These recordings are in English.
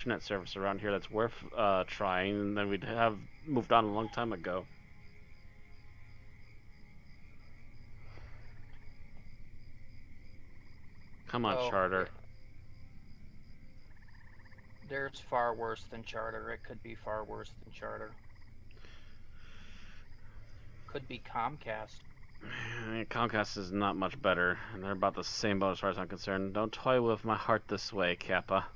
internet service around here that's worth trying, then we'd have moved on a long time ago. Come on, Oh, Charter. there's far worse than Charter. It could be far worse than Charter. Could be Comcast. Comcast is not much better, and they're about the same boat as far as I'm concerned. Don't toy with my heart this way, Kappa.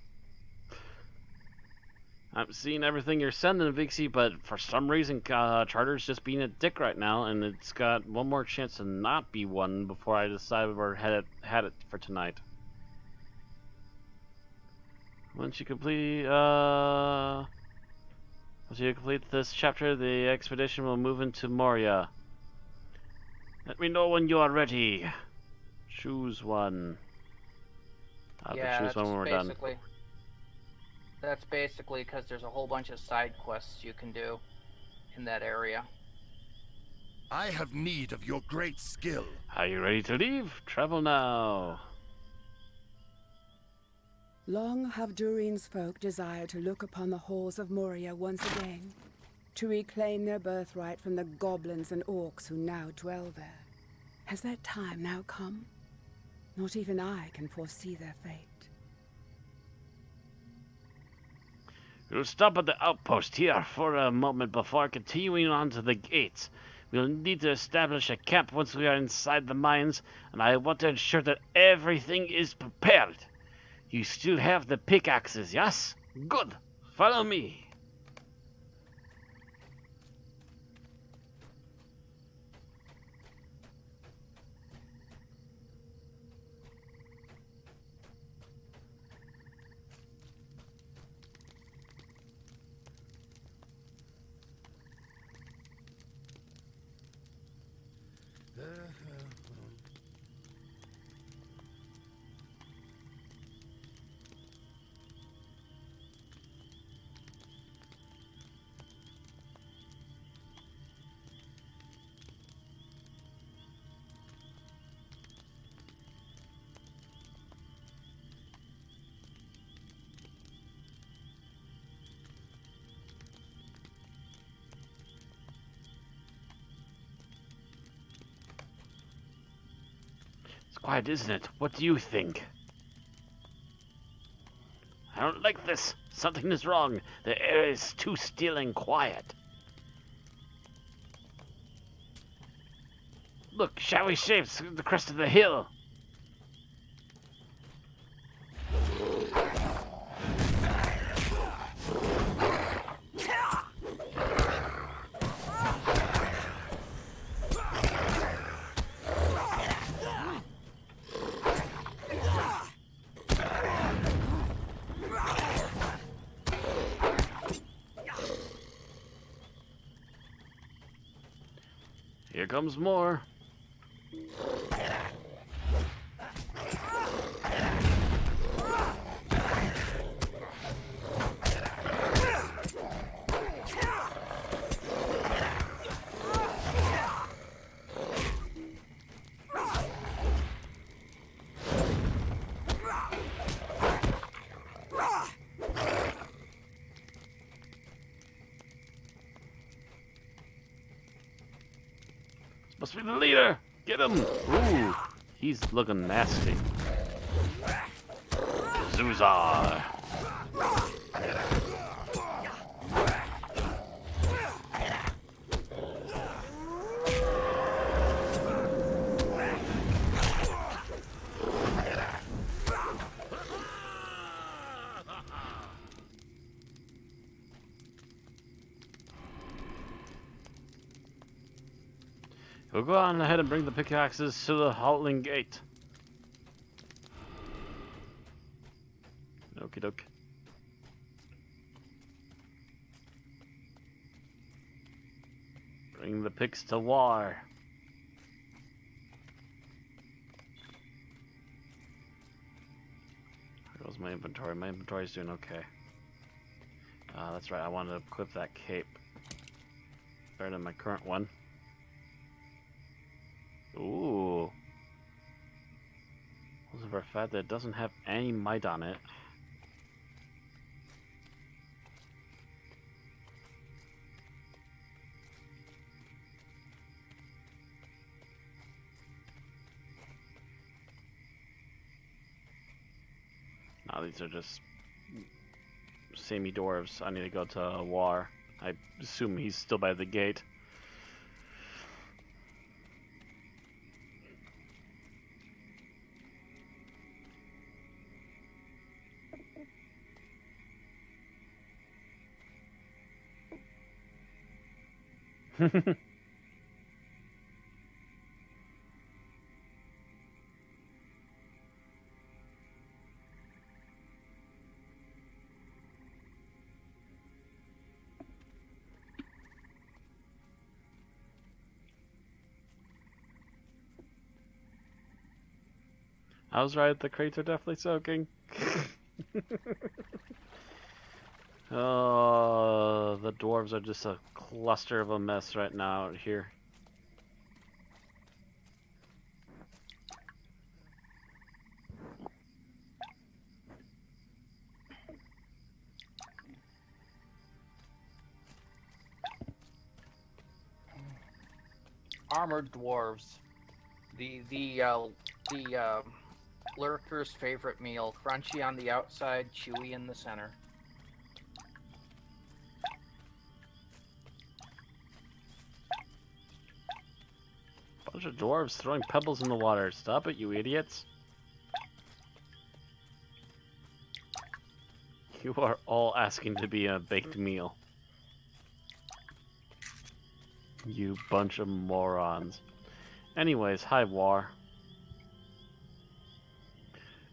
I'm seeing everything you're sending, Vixie, but for some reason, Charter's just being a dick right now, and it's got one more chance to not be one before I decide we're had it for tonight. Once you complete this chapter, the expedition will move into Moria. Let me know when you are ready. Choose one. I'll have to choose one when we're done. That's basically because there's a whole bunch of side quests you can do in that area. I have need of your great skill. Are you ready to leave? Travel now. Long have Durin's folk desired to look upon the halls of Moria once again, to reclaim their birthright from the goblins and orcs who now dwell there. Has that time now come? Not even I can foresee their fate. We'll stop at the outpost here for a moment before continuing on to the gates. We'll need to establish a camp once we are inside the mines, and I want to ensure that everything is prepared. You still have the pickaxes, yes? Good. Follow me. It's quiet, isn't it? What do you think? I don't like this. Something is wrong. The air is too still and quiet. Look, shadowy shapes at the crest of the hill. Here comes more. Must be the leader! Get him! Ooh, he's looking nasty. Zuzar! We'll go on ahead and bring the pickaxes to the Howling Gate. Okie doke. Bring the picks to war. There goes my inventory. My inventory's doing okay. That's right, I wanted to equip that cape. Better than my current one. Ooh. Also for a fact that it doesn't have any might on it. Oh, these are just samey dwarves. I need to go to War. I assume he's still by the gate. I was right, the crates are definitely soaking. Oh, the dwarves are just a cluster of a mess right now out here. Armored dwarves. The lurker's favorite meal. Crunchy on the outside, chewy in the center. Bunch of dwarves throwing pebbles in the water. Stop it, you idiots. You are all asking to be a baked meal. You bunch of morons. Anyways, hi, War.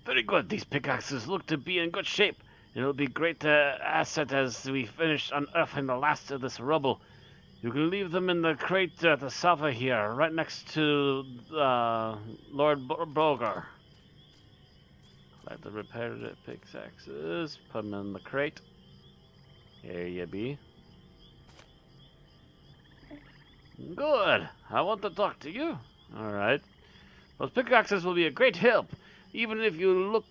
Very good. These pickaxes look to be in good shape. It'll be great asset as we finish unearthing the last of this rubble. You can leave them in the crate at the south of here, right next to Lord Bogar. Like the repaired pickaxes, put them in the crate. Here you be. Good. I want to talk to you. Alright. Those pickaxes will be a great help, even if you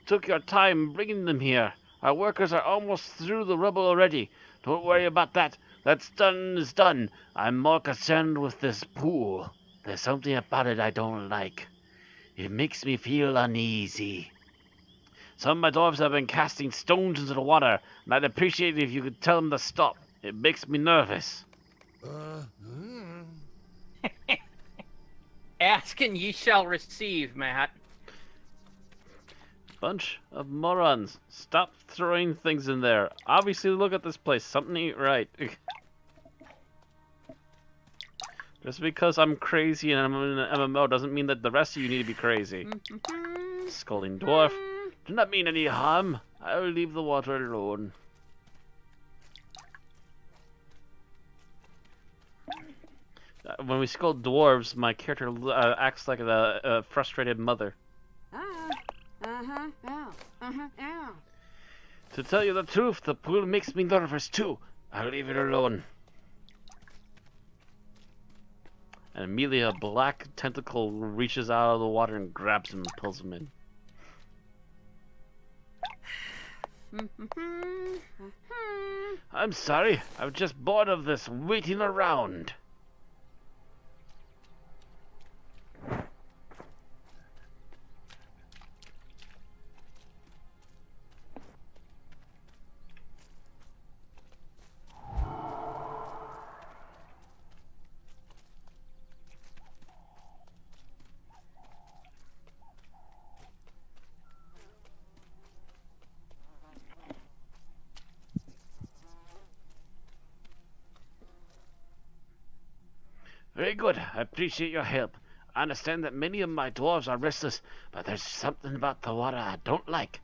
took your time bringing them here. Our workers are almost through the rubble already. Don't worry about that. That's done is done. I'm more concerned with this pool. There's something about it I don't like. It makes me feel uneasy. Some of my dwarves have been casting stones into the water, and I'd appreciate it if you could tell them to stop. It makes me nervous. Ask and ye shall receive, Matt. Bunch of morons. Stop throwing things in there. Obviously, look at this place. Something ain't right. Just because I'm crazy and I'm in an MMO doesn't mean that the rest of you need to be crazy. Scolding dwarf. Do not mean any harm. I will leave the water alone. When we scold dwarves, my character acts like a frustrated mother. To tell you the truth, the pool makes me nervous too. I'll leave it alone. And immediately a black tentacle reaches out of the water and grabs him and pulls him in. I'm sorry, I'm just bored of this waiting around. Very good. I appreciate your help. I understand that many of my dwarves are restless, but there's something about the water I don't like.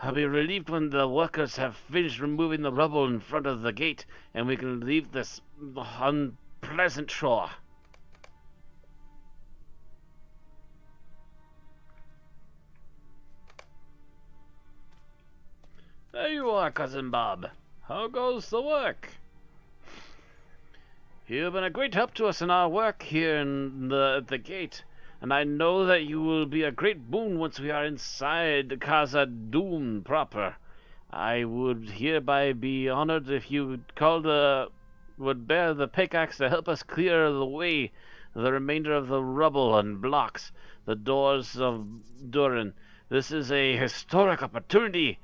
I'll be relieved when the workers have finished removing the rubble in front of the gate, and we can leave this unpleasant shore. There you are, Cousin Bob. How goes the work? You've been a great help to us in our work here in the gate, and I know that you will be a great boon once we are inside Casa Doom proper. I would hereby be honored if you would bear the pickaxe to help us clear the way the remainder of the rubble and blocks the doors of Durin. This is a historic opportunity,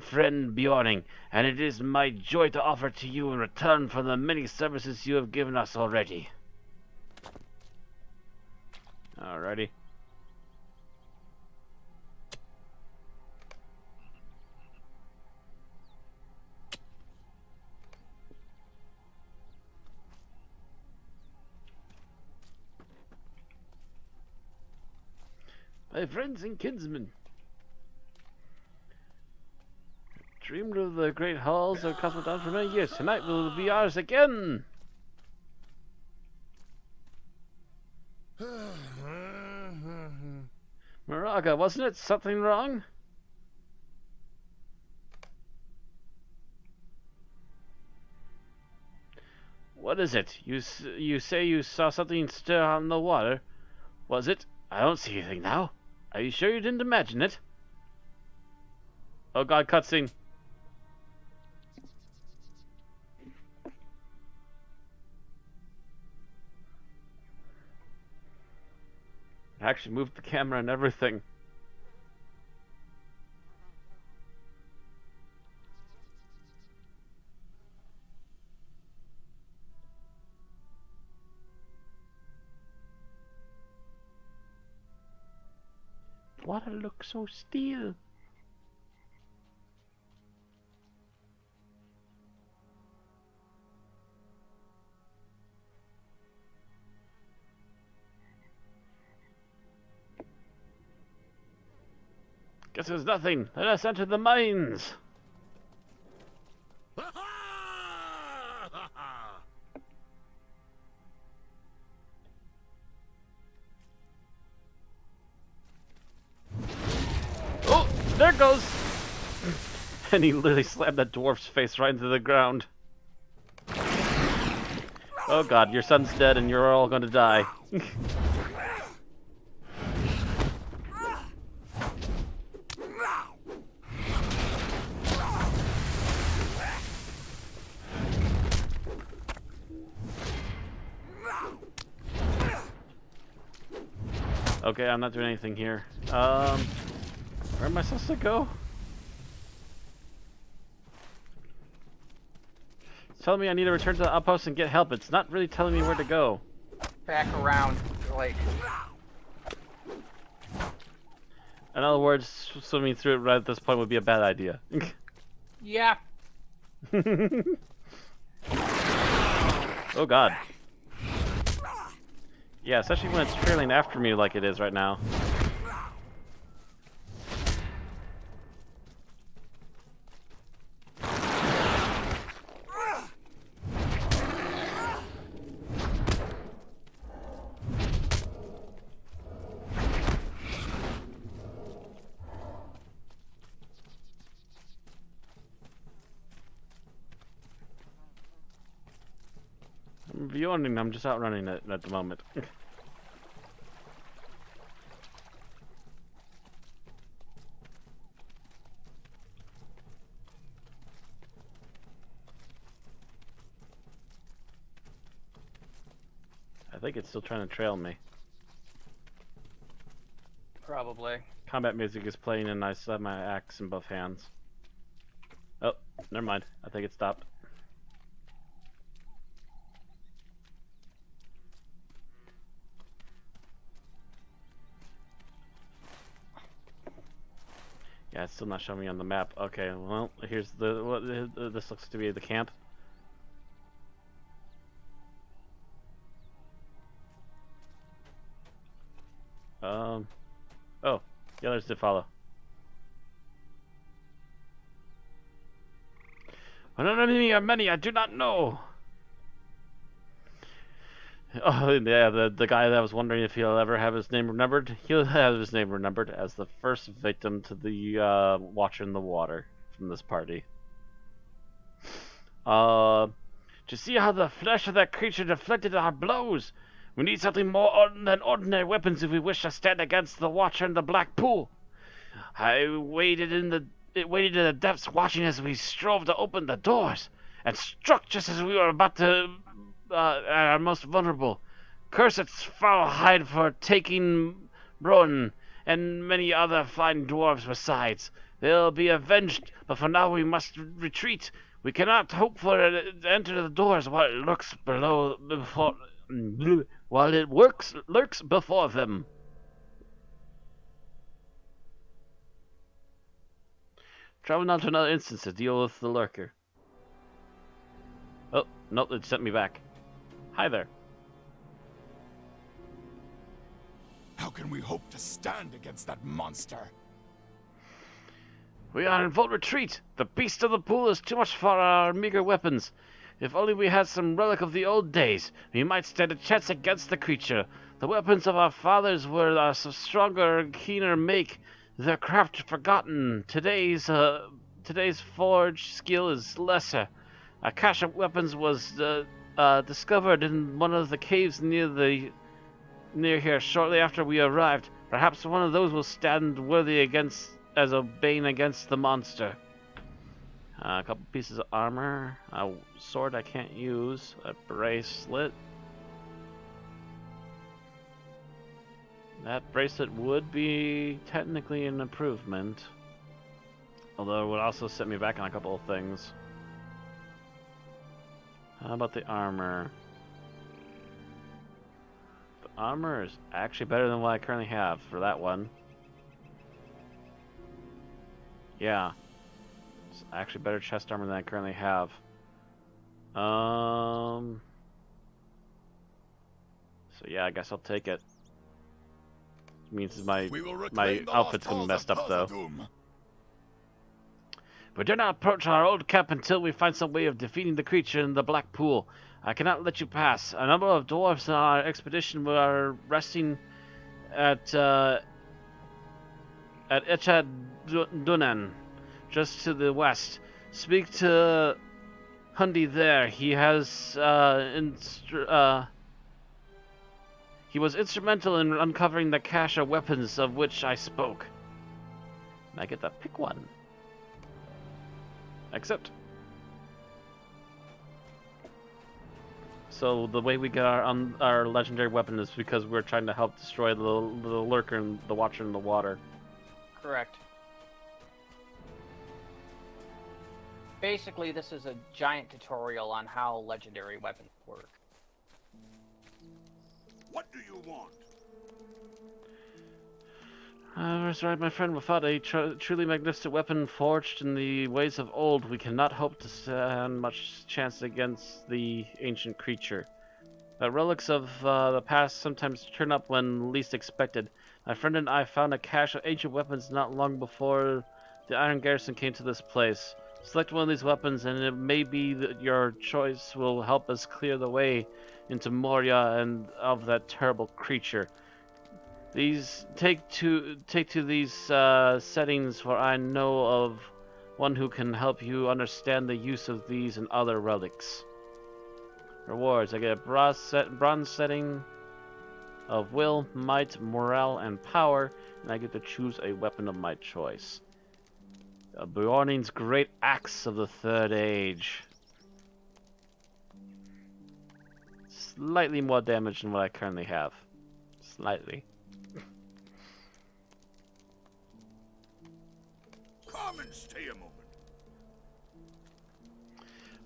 friend Bjorning, and it is my joy to offer to you in return for the many services you have given us already. Alrighty. My friends and kinsmen, dreamed of the great halls of Cosmodon for many years. Tonight will be ours again. Moraga, wasn't it something wrong? What is it? You say you saw something stir on the water. Was it? I don't see anything now. Are you sure you didn't imagine it? Oh god, cutscene. I actually moved the camera and everything. Water looks so still. Guess there's nothing. Let us enter the mines. Oh, there it goes. And he literally slammed that dwarf's face right into the ground. Oh god, your son's dead and you're all gonna die. Okay, I'm not doing anything here. Where am I supposed to go? It's telling me I need to return to the outpost and get help. It's not really telling me where to go. Back around, like. In other words, swimming through it right at this point would be a bad idea. Yeah. Oh god. Yeah, especially when it's trailing after me like it is right now. I'm Bjorning, I'm just outrunning it at the moment. I think it's still trying to trail me. Probably. Combat music is playing and I still have my axe in both hands. Oh, never mind. I think it stopped. Yeah, it's still not showing me on the map. Okay, well, here's this looks to be the camp. Oh, the others did follow. What enemy are many? I do not know. Oh, yeah, the guy that was wondering if he'll ever have his name remembered. He'll have his name remembered as the first victim to the Watcher in the Water from this party. To see how the flesh of that creature deflected our blows. We need something more than ordinary weapons if we wish to stand against the Watcher in the Black Pool. I waited in the depths, watching as we strove to open the doors, and struck just as we were about to at our most vulnerable. Curse its foul hide for taking Broden, and many other fine dwarves besides. They'll be avenged, but for now we must retreat. We cannot hope for it to enter the doors while it lurks lurks before them. Travel now to another instance to deal with the lurker. Oh, nope, it sent me back. Hi there. How can we hope to stand against that monster? We are in full retreat. The beast of the pool is too much for our meager weapons. If only we had some relic of the old days, we might stand a chance against the creature. The weapons of our fathers were so stronger and keener make, their craft forgotten. Today's forge skill is lesser. A cache of weapons was discovered in one of the caves near here shortly after we arrived. Perhaps one of those will stand worthy as a bane against the monster. A couple pieces of armor, a sword I can't use, a bracelet. That bracelet would be technically an improvement, although it would also set me back on a couple of things. How about the armor? The armor is actually better than what I currently have for that one. Yeah. It's actually better chest armor than I currently have. So yeah, I guess I'll take it. Means my outfit's gonna be messed up though. We do not approach our old camp until we find some way of defeating the creature in the Black Pool. I cannot let you pass. A number of dwarves on our expedition were resting at Echad Dunan, just to the west. Speak to Hundi there. He was instrumental in uncovering the cache of weapons of which I spoke. I get to pick one. Accept. So the way we get our legendary weapon is because we're trying to help destroy the lurker and the watcher in the water. Correct. Basically, this is a giant tutorial on how legendary weapons work. What do you want? That's right, my friend. Without a truly magnificent weapon forged in the ways of old, we cannot hope to stand much chance against the ancient creature. The relics of the past sometimes turn up when least expected. My friend and I found a cache of ancient weapons not long before the Iron Garrison came to this place. Select one of these weapons, and it may be that your choice will help us clear the way into Moria and of that terrible creature. Take to these settings, for I know of one who can help you understand the use of these and other relics. Rewards: I get a bronze setting of will, might, morale, and power, and I get to choose a weapon of my choice. Bjorning's Great Axe of the Third Age. Slightly more damage than what I currently have. Slightly. Come and stay a moment.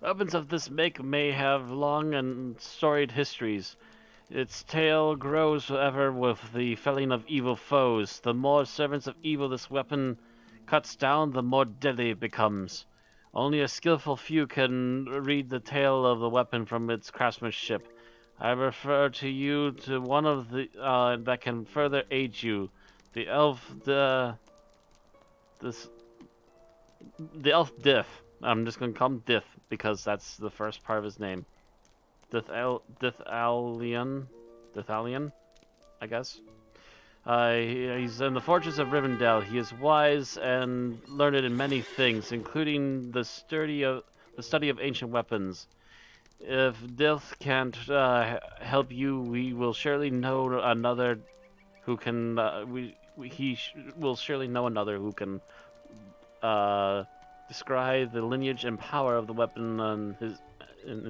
Weapons of this make may have long and storied histories. Its tale grows ever with the felling of evil foes. The more servants of evil this weapon cuts down, the more deadly it becomes. Only a skillful few can read the tale of the weapon from its craftsmanship. I refer to you to one of the that can further aid you. The elf Dith. I'm just gonna call him Dith because that's the first part of his name. Dithalion, I guess. He's in the fortress of Rivendell. He is wise and learned in many things, including the study of ancient weapons. If Dith can't help you, we will surely know another who can. He will surely know another who can describe the lineage and power of the weapon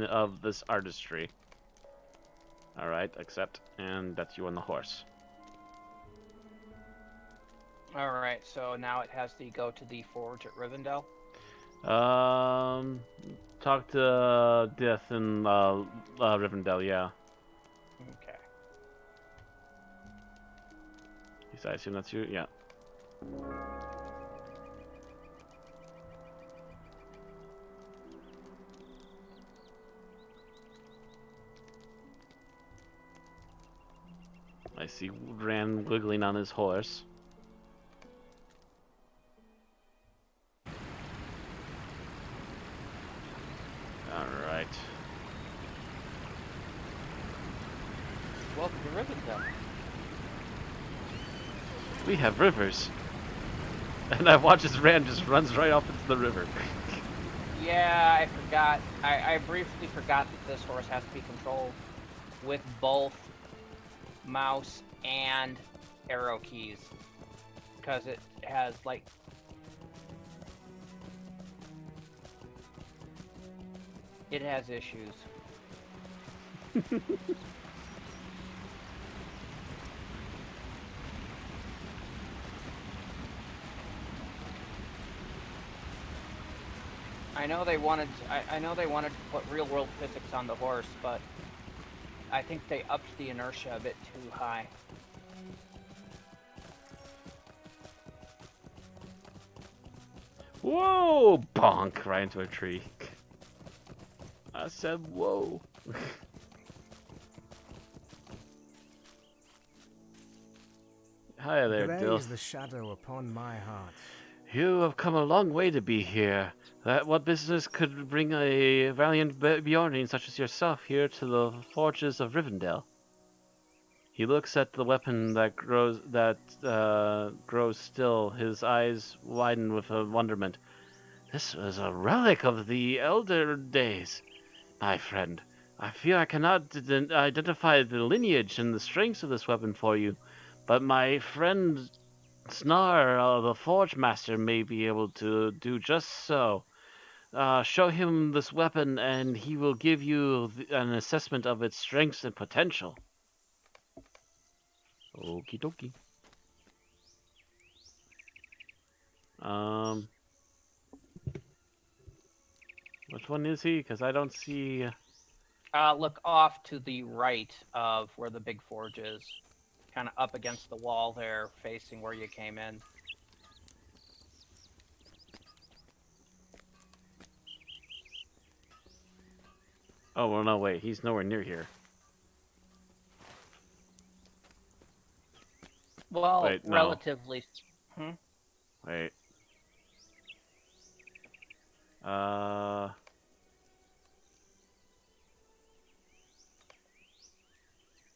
of this artistry. All right, accept, and that's you on the horse. Alright, so now it has to go to the forge at Rivendell. Talk to Death in Rivendell, yeah. Okay. I assume that's you, yeah. I see Rand wiggling on his horse. Alright. Welcome to Rivendell. We have rivers. And I watch as Rand just runs right off into the river. Yeah, I forgot. I briefly forgot that this horse has to be controlled with both mouse and arrow keys. Because it has, like... It has issues. I know they wanted to put real world physics on the horse, but I think they upped the inertia a bit too high. Whoa! Bonk! Right into a tree. I said, whoa. Hi there, Dill. Graze the shadow upon my heart. You have come a long way to be here. What business could bring a valiant Bjorning such as yourself here to the forges of Rivendell? He looks at the weapon that grows still. His eyes widen with wonderment. This was a relic of the elder days, my friend. I fear I cannot identify the lineage and the strengths of this weapon for you, but my friend Snar, the Forge Master, may be able to do just so. Show him this weapon, and he will give you an assessment of its strengths and potential. Okie dokie. Which one is he? Because I don't see... Look off to the right of where the big forge is. Kind of up against the wall there, facing where you came in. Oh, well, no, wait. He's nowhere near here. Well, wait, no. relatively... Wait.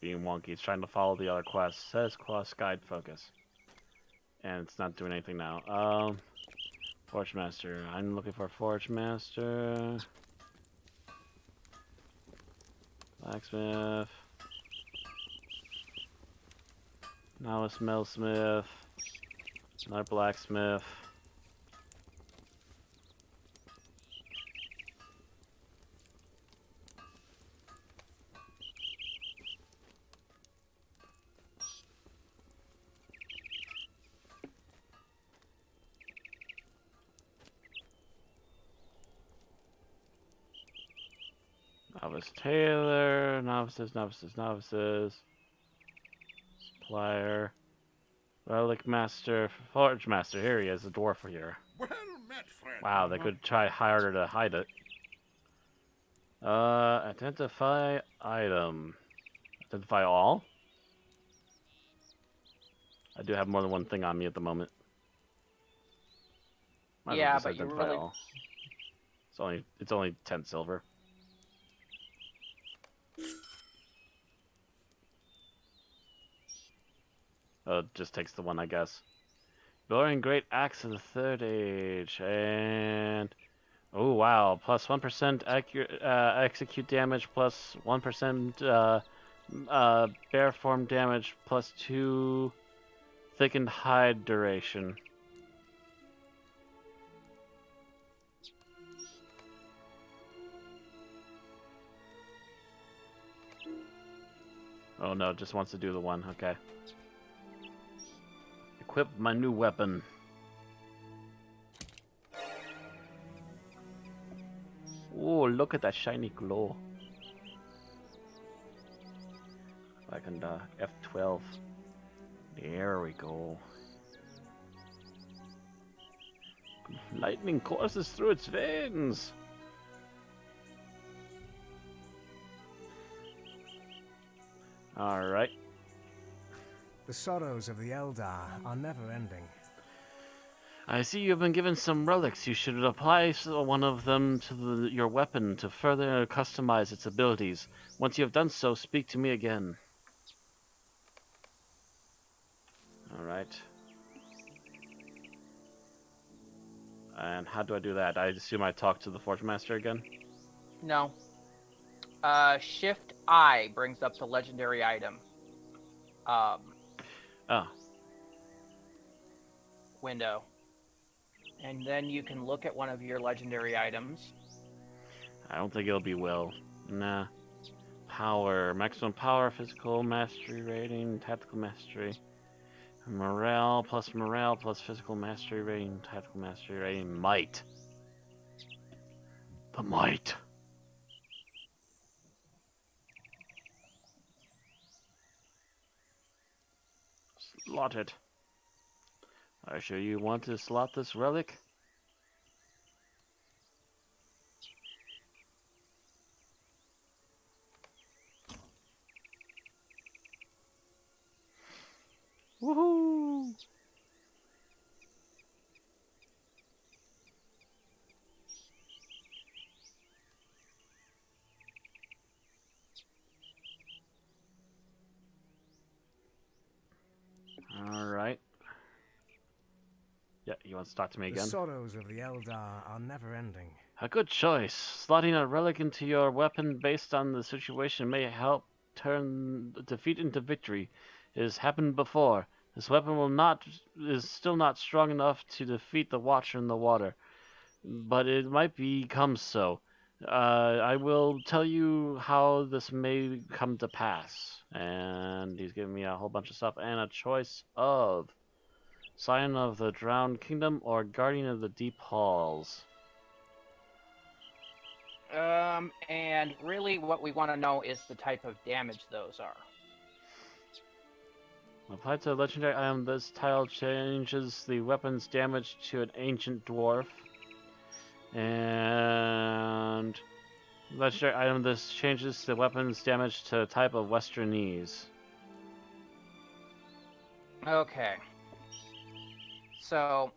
Being wonky. It's trying to follow the other quest. Says quest guide focus. And it's not doing anything now. Forge Master. I'm looking for Forge Master. Blacksmith. Now a Smellsmith. Another Blacksmith. Novice Tailor, novices, novices, novices. Supplier. Relic Master, Forge Master. Here he is, a dwarf here. Well met, friend. Wow, they could try harder to hide it. Identify item. Identify all? I do have more than one thing on me at the moment. Might as well Yeah, just but you identify really... all. It's only 10 silver. It just takes the one, I guess. Lowering Great Axe of the Third Age, and oh wow, plus 1% execute damage, plus 1% bear form damage, plus 2 thickened hide duration. Oh no, it just wants to do the one. Okay. equip my new weapon. Oh, look at that shiny glow. I can F12. There we go. Lightning courses through its veins. Alright. The sorrows of the Eldar are never ending. I see you've been given some relics. You should apply one of them to your weapon to further customize its abilities. Once you have done so, speak to me again. Alright. And how do I do that? I assume I talk to the Forge Master again? No. Shift I brings up the legendary item. Oh. Window. And then you can look at one of your legendary items. I don't think it'll be well. Nah. Power. Maximum power, physical mastery rating, tactical mastery. Morale plus physical mastery rating, tactical mastery rating, might. The might. Slot it. Are sure you want to slot this relic? Woohoo! Alright. Yeah, you want to talk to me The again? sorrows of the Eldar are never ending. A good choice. Slotting a relic into your weapon based on the situation may help turn defeat into victory. It has happened before. This weapon is still not strong enough to defeat the Watcher in the water, but it might become so. I will tell you how this may come to pass. And he's giving me a whole bunch of stuff and a choice of Scion of the Drowned Kingdom or Guardian of the Deep Halls. And really what we want to know is the type of damage those are. Applied to a legendary item, this tile changes the weapon's damage to an ancient dwarf. And legendary item, this changes the weapon's damage to a type of Westernese. Okay. So,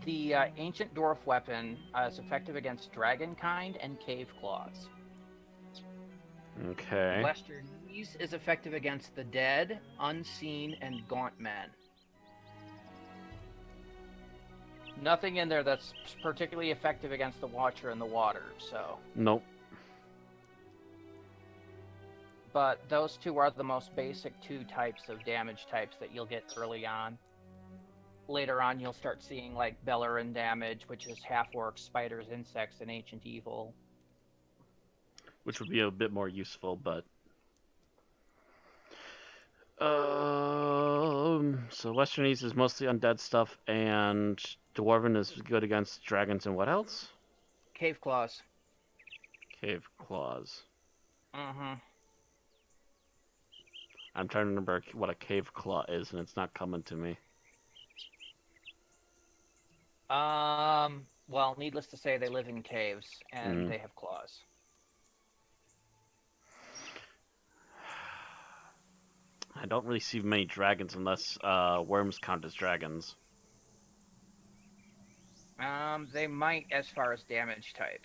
the ancient dwarf weapon is effective against dragonkind and cave claws. Okay. Westernese is effective against the dead, unseen, and gaunt men. Nothing in there that's particularly effective against the Watcher in the water, so... Nope. But those two are the most basic two types of damage types that you'll get early on. Later on, you'll start seeing, like, Bellerin damage, which is half-orcs, spiders, insects, and ancient evil. Which would be a bit more useful, but... So Westernese is mostly undead stuff, and Dwarven is good against dragons and what else? Cave claws. Cave claws. Mm-hmm. I'm trying to remember what a cave claw is, and it's not coming to me. Well, needless to say, they live in caves, and they have claws. I don't really see many dragons unless worms count as dragons. They might as far as damage type.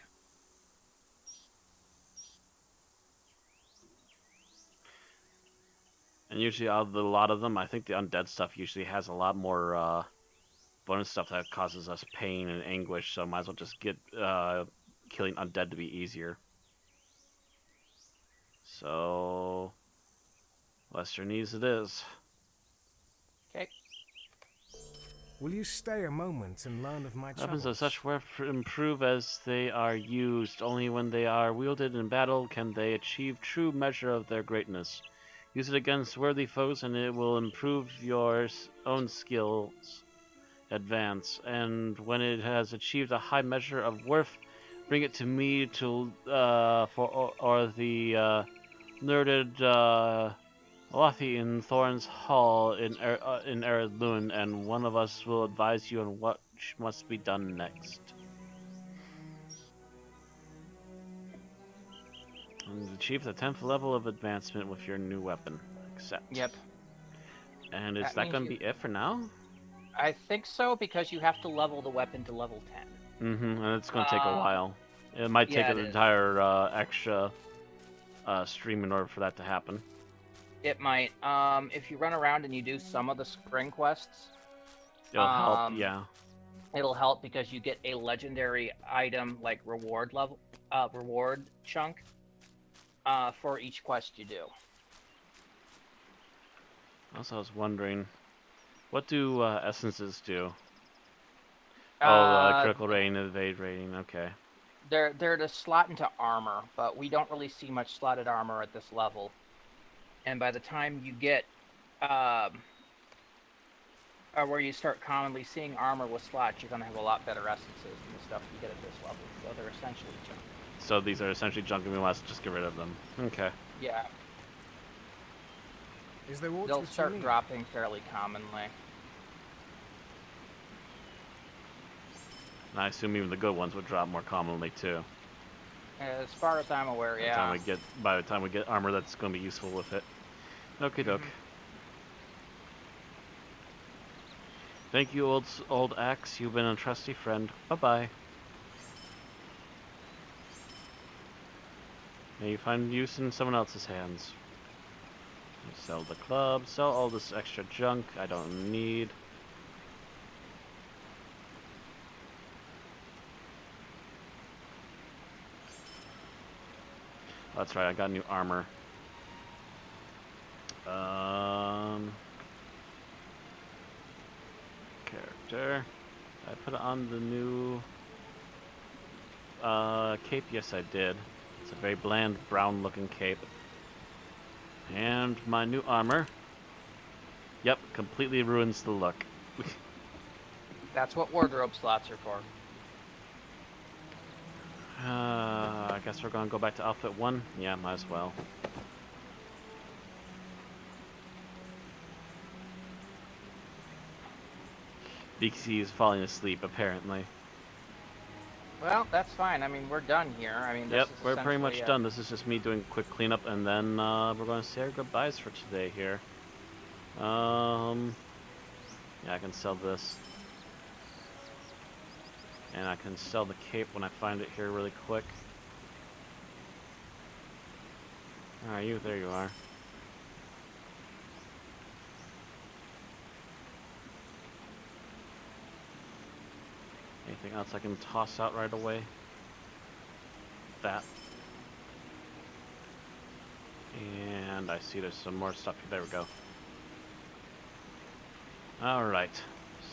And usually out of a lot of them, I think the undead stuff usually has a lot more bonus stuff that causes us pain and anguish, so might as well just get killing undead to be easier. So... Westernese it is. Okay. Will you stay a moment and learn of my Weapons troubles? of such weapons improve as they are used. Only when they are wielded in battle can they achieve true measure of their greatness. Use it against worthy foes and it will improve your own skills advance. And when it has achieved a high measure of worth, bring it to me to or the nerded Lothi in Thorn's Hall in Ered Luin, and one of us will advise you on what must be done next. And achieve the 10th level of advancement with your new weapon. Accept. Yep. And is That that means going to be it for now? I think so, because you have to level the weapon to level 10. Mm-hmm, and it's going to take a while. It might take yeah, an it is. entire extra stream in order for that to happen. It might. If you run around and you do some of the spring quests, It'll help, yeah. it'll help because you get a legendary item like reward chunk for each quest you do. Also, I was wondering, what do essences do? Uh, critical rating, evade rating, okay. They're to slot into armor, but we don't really see much slotted armor at this level. And by the time you get where you start commonly seeing armor with slots, you're going to have a lot better essences than the stuff you get at this level. So they're essentially junk. So these are essentially junk and we must just get rid of them. Okay. Yeah. Is there aught They'll which you start need? dropping fairly commonly. And I assume even the good ones would drop more commonly too. As far as I'm aware, By the yeah. time we get armor that's going to be useful with it. Okie doke. Thank you, old Axe. You've been a trusty friend. Bye-bye. May you find use in someone else's hands. Sell the club. Sell all this extra junk I don't need. Oh, that's right, I got new armor. Character. I put on the new cape. Yes, I did. It's a very bland brown looking cape. And my new armor. Yep, completely ruins the look. That's what wardrobe slots are for. I guess we're gonna go back to outfit 1. Yeah, might as well. Vixie is falling asleep, apparently. Well, that's fine. I mean, we're done here. I mean, this Yep, is we're pretty much essentially done. This is just me doing a quick cleanup, and then we're going to say our goodbyes for today here. Yeah, I can sell this. And I can sell the cape when I find it here really quick. Where are you? There you are. Anything else I can toss out right away? That. And I see there's some more stuff. There we go. Alright.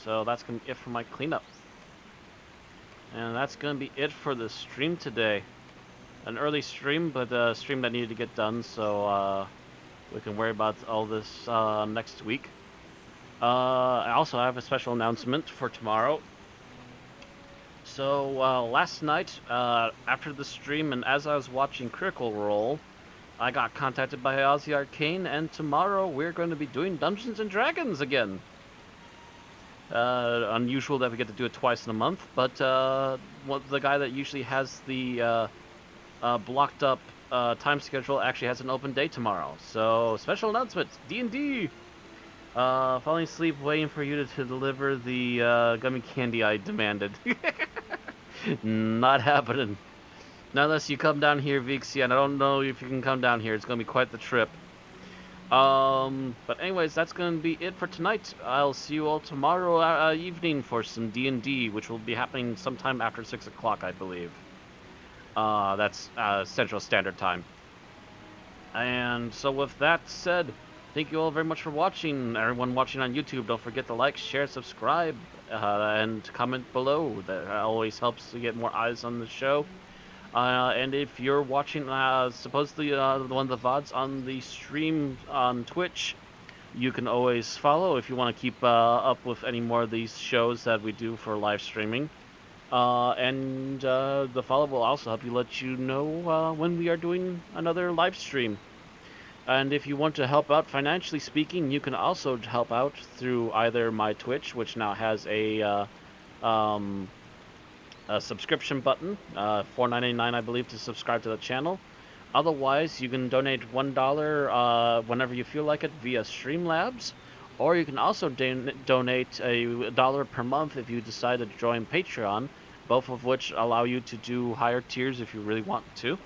So that's going to be it for my cleanup. And that's going to be it for the stream today. An early stream, but a stream that needed to get done, so we can worry about all this next week. I also have a special announcement for tomorrow. So last night, after the stream and as I was watching Critical Role, I got contacted by Ozzy Arcane, and tomorrow we're going to be doing Dungeons and Dragons again. Unusual that we get to do it twice in a month, but the guy that usually has the blocked up time schedule actually has an open day tomorrow. So special announcement, D&D. Falling asleep waiting for you to deliver the gummy candy I demanded. Not happening. Not unless you come down here, Vixie, and I don't know if you can come down here. It's going to be quite the trip. But anyways, that's going to be it for tonight. I'll see you all tomorrow evening for some D&D, which will be happening sometime after 6 o'clock, I believe. That's Central Standard Time. And so with that said, thank you all very much for watching. Everyone watching on YouTube, don't forget to like, share, subscribe, and comment below. That always helps to get more eyes on the show. And if you're watching supposedly one of the VODs on the stream on Twitch, you can always follow if you want to keep up with any more of these shows that we do for live streaming. And the follow will also help you let you know when we are doing another live stream. And if you want to help out financially speaking, you can also help out through either my Twitch, which now has a subscription button, $4.99 I believe, to subscribe to the channel. Otherwise, you can donate $1 whenever you feel like it via Streamlabs, or you can also donate $1 per month if you decide to join Patreon, both of which allow you to do higher tiers if you really want to.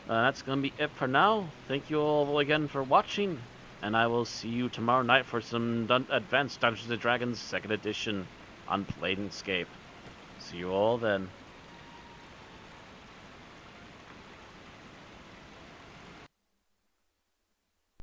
That's going to be it for now. Thank you all again for watching, and I will see you tomorrow night for some Advanced Dungeons & Dragons 2nd Edition on Planescape. See you all then.